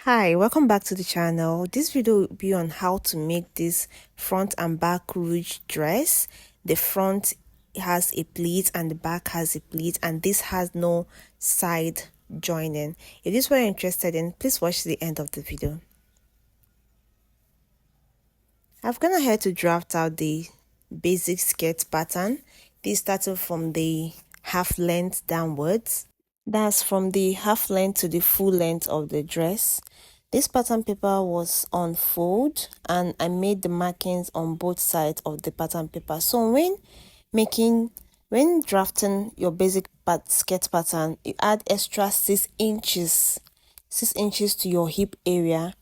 Hi, welcome back to the channel. This video will be on how to make this front and back ruched dress. The front has a pleat and the back has a pleat, and this has no side joining. If this is what you're interested in, please watch the end of the video. I've gone ahead to draft out the basic skirt pattern. This started from the half length downwards. That's from the half length to the full length of the dress. This pattern paper was on fold and I made the markings on both sides of the pattern paper. So when drafting your basic skirt pattern, you add extra 6 inches to your hip area,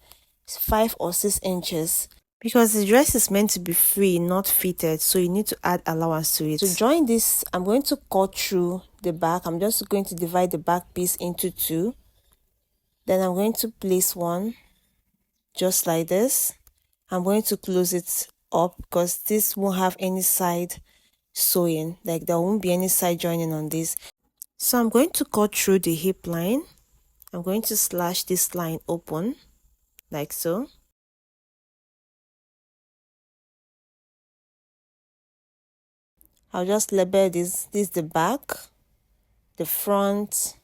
5 or 6 inches, because the dress is meant to be free, not fitted, so you need to add allowance to it. To join this, I'm going to cut through the back. I'm just going to divide the back piece into 2. Then I'm going to place one just like this. I'm going to close it up because this won't have any side sewing, like there won't be any side joining on this. So I'm going to cut through the hip line. I'm going to slash this line open like so. I'll just label this is the back, the front,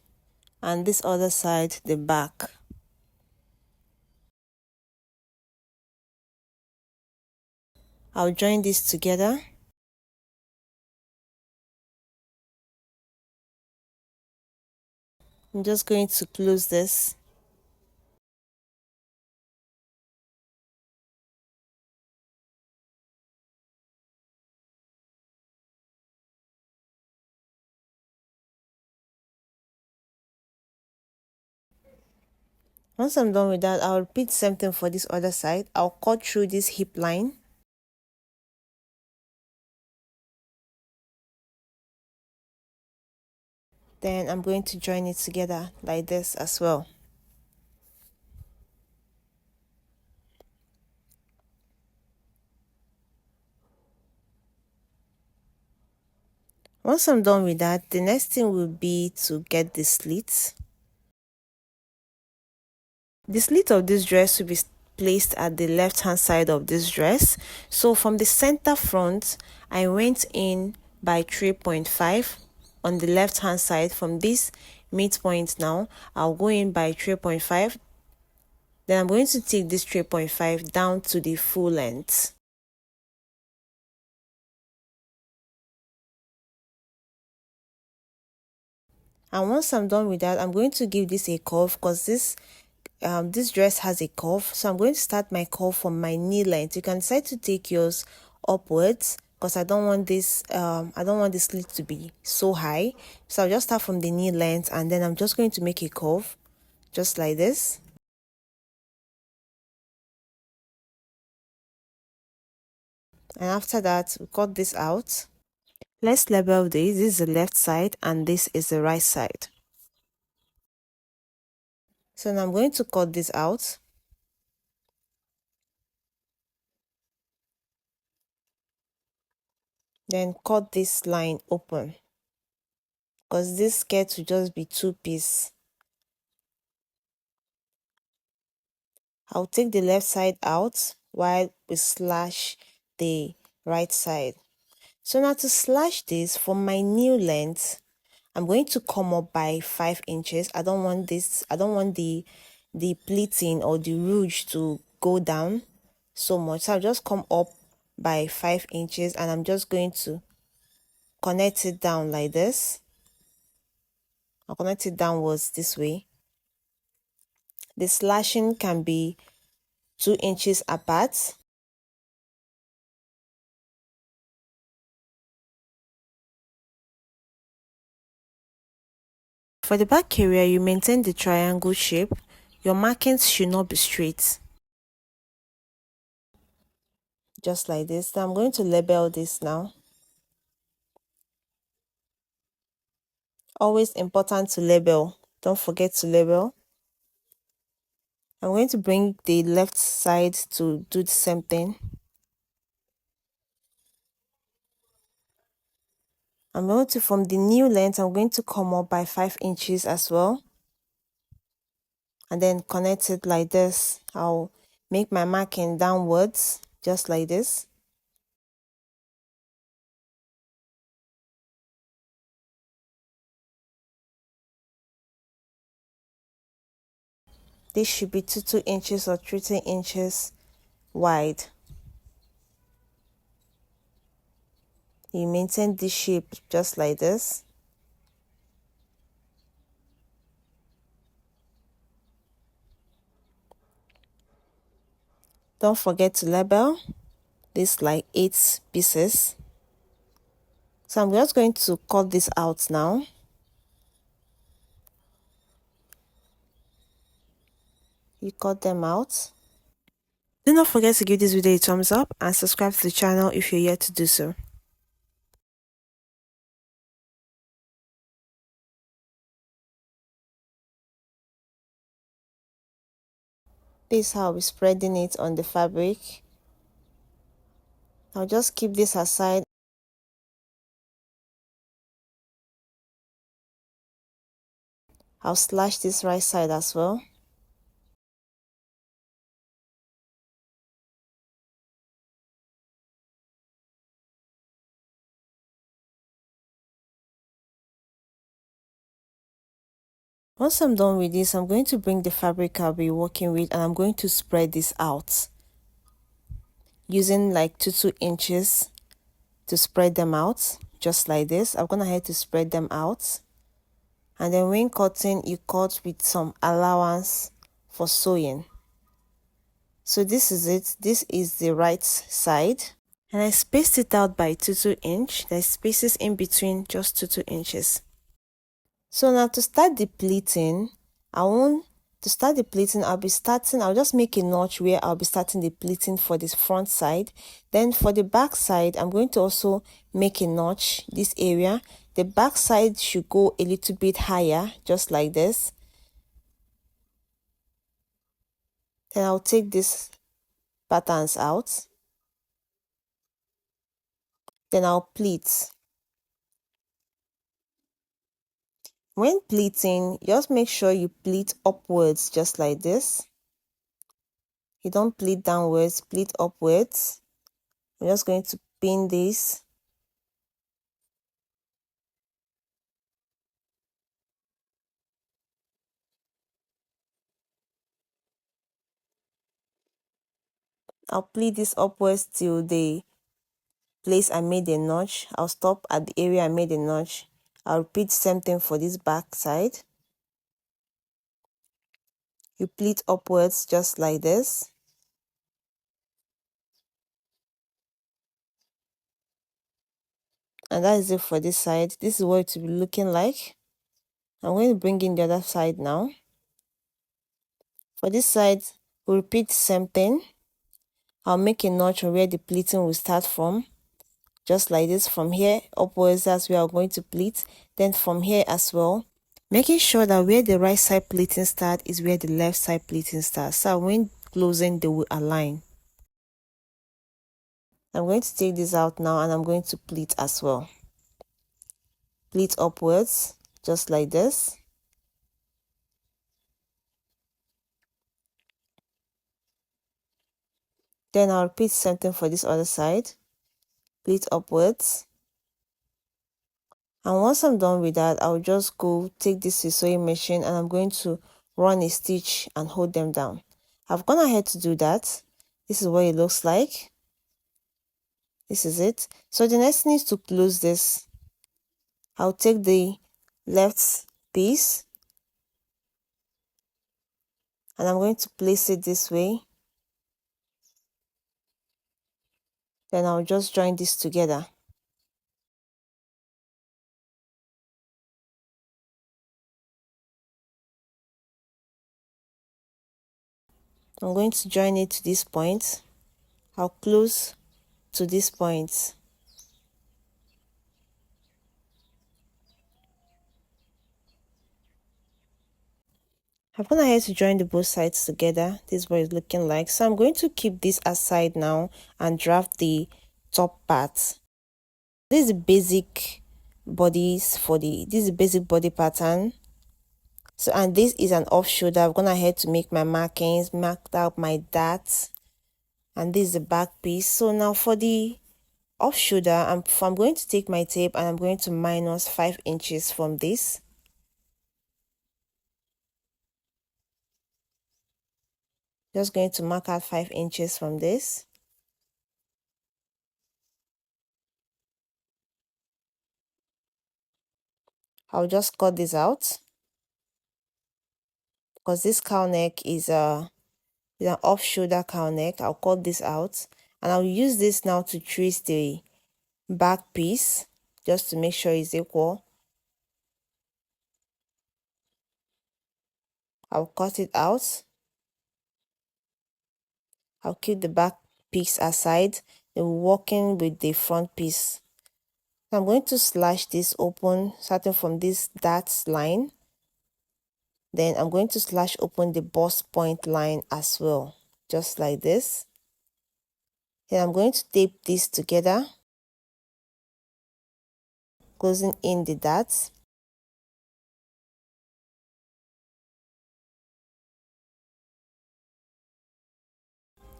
and this other side the back. I'll join this together. I'm just going to close this. Once I'm done with that, I'll repeat the same thing for this other side. I'll cut through this hip line. Then I'm going to join it together like this as well. Once I'm done with that, the next thing will be to get the slits. The slit of this dress will be placed at the left hand side of this dress. So from the center front, I went in by 3.5 on the left hand side. From this midpoint now, I'll go in by 3.5. Then I'm going to take this 3.5 down to the full length. And once I'm done with that, I'm going to give this a curve because this dress has a curve. So I'm going to start my curve from my knee length. You can decide to take yours upwards because I don't want this slit to be so high. So I'll just start from the knee length and then I'm just going to make a curve just like this. And after that, we cut this out. Let's label this. This is the left side and this is the right side. So now I'm going to cut this out. Then cut this line open because this skirt will just be 2-piece. I'll take the left side out while we slash the right side. So now to slash this from my new length, I'm going to come up by 5 inches. I don't want the pleating or the ruched to go down so much. So I'll just come up by 5 inches and I'm just going to connect it down like this. I'll connect it downwards this way. The slashing can be 2 inches apart. For the back area, you maintain the triangle shape. Your markings should not be straight. Just like this. Now I'm going to label this now. Always important to label. Don't forget to label. I'm going to bring the left side to do the same thing. I'm going to, from the new length, I'm going to come up by 5 inches as well. and then connect it like this. I'll make my marking downwards, just like this. This should be 2 inches or 3 inches wide. You maintain this shape just like this. Don't forget to label this like 8 pieces. So I'm just going to cut this out now. You cut them out. Do not forget to give this video a thumbs up and subscribe to the channel if you're yet to do so. This is how I'll be spreading it on the fabric. I'll just keep this aside. I'll slash this right side as well. Once I'm done with this, I'm going to bring the fabric I'll be working with and I'm going to spread this out using like 2 inches to spread them out, just like this. I'm gonna have to spread them out, and then when cutting, you cut with some allowance for sewing. So this is it. This is the right side, and I spaced it out by 2 inches. There's spaces in between, just 2 inches. So now to start the pleating, I'll just make a notch where I'll be starting the pleating for this front side. Then for the back side, I'm going to also make a notch this area. The back side should go a little bit higher, just like this. Then I'll take these patterns out. Then I'll pleat. When pleating, just make sure you pleat upwards, just like this. You don't pleat downwards, pleat upwards. I'm just going to pin this. I'll pleat this upwards till the place I made a notch. I'll stop at the area I made a notch. I'll repeat same thing for this back side. You pleat upwards just like this. And that is it for this side. This is what it will be looking like. I'm going to bring in the other side now. For this side, we'll repeat the same thing. I'll make a notch on where the pleating will start from. Just like this, from here upwards, that's where I'm going to pleat. Then from here as well, making sure that where the right side pleating starts is where the left side pleating starts. So when closing, they will align. I'm going to take this out now and I'm going to pleat as well. Pleat upwards, just like this. Then I'll repeat something for this other side. Pleat upwards. And once I'm done with that, I'll just go take this sewing machine and I'm going to run a stitch and hold them down. I've gone ahead to do that. This is what it looks like. This is it. So the next thing is to close this. I'll take the left piece and I'm going to place it this way. Then I'll just join this together. I'm going to join it to this point. I'll close to this point. I've gone ahead to join the both sides together. This is what it's looking like. So I'm going to keep this aside now and draft the top part. This is the basic bodies for this is the basic body pattern. So, and this is an off shoulder. I've gone ahead to make my markings, marked out my darts, and this is the back piece. So now for the off shoulder, I'm going to take my tape and I'm going to minus 5 inches from this. Just going to mark out 5 inches from this. I'll just cut this out because this cowl neck is an off shoulder cowl neck. I'll cut this out and I'll use this now to trace the back piece just to make sure it's equal. I'll cut it out. I'll keep the back piece aside, then working with the front piece. I'm going to slash this open starting from this dart line. Then I'm going to slash open the bust point line as well, just like this. Then I'm going to tape this together, closing in the darts.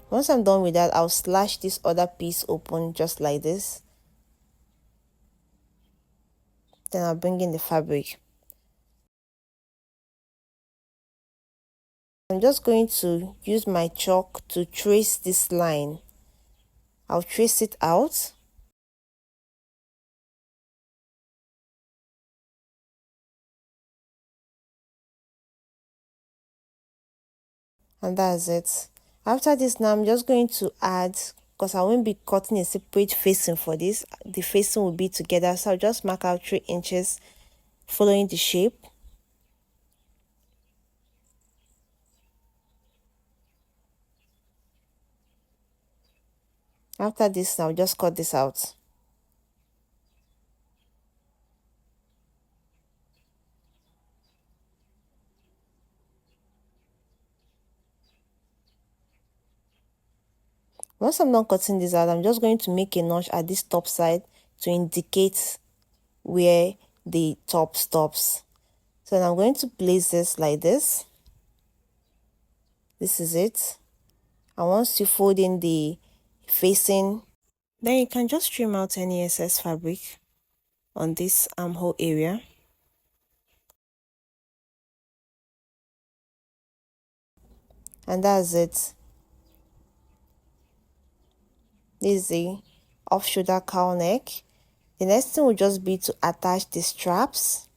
Once I'm done with that, I'll slash this other piece open just like this. Then I'll bring in the fabric. I'm just going to use my chalk to trace this line. I'll trace it out. And that's it. After this now, I'm just going to add, because I won't be cutting a separate facing for this, the facing will be together, so I'll just mark out 3 inches following the shape. After this, I'll just cut this out. Once I'm done cutting this out, I'm just going to make a notch at this top side to indicate where the top stops. So now I'm going to place this like this. This is it. And once you fold in the facing, then you can just trim out any excess fabric on this armhole area. And that's it. This is the off shoulder cowl neck. The next thing will just be to attach the straps.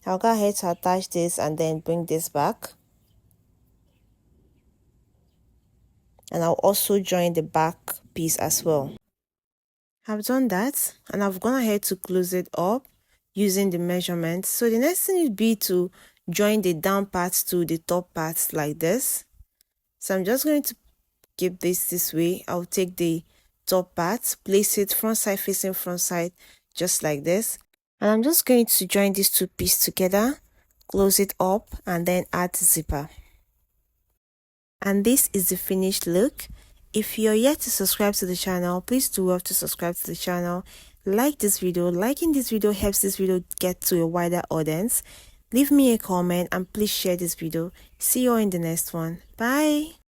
I'll go ahead to attach this and then bring this back. And I'll also join the back piece as well. I've done that and I've gone ahead to close it up using the measurements. So the next thing would be to join the down parts to the top parts like this. So I'm just going to keep this way. I'll take the top part, place it front side facing front side just like this. And I'm just going to join these two pieces together, close it up and then add zipper. And this is the finished look. If you're yet to subscribe to the channel, please do have to subscribe to the channel. Like this video. Liking this video helps this video get to a wider audience. Leave me a comment and please share this video. See you all in the next one. Bye.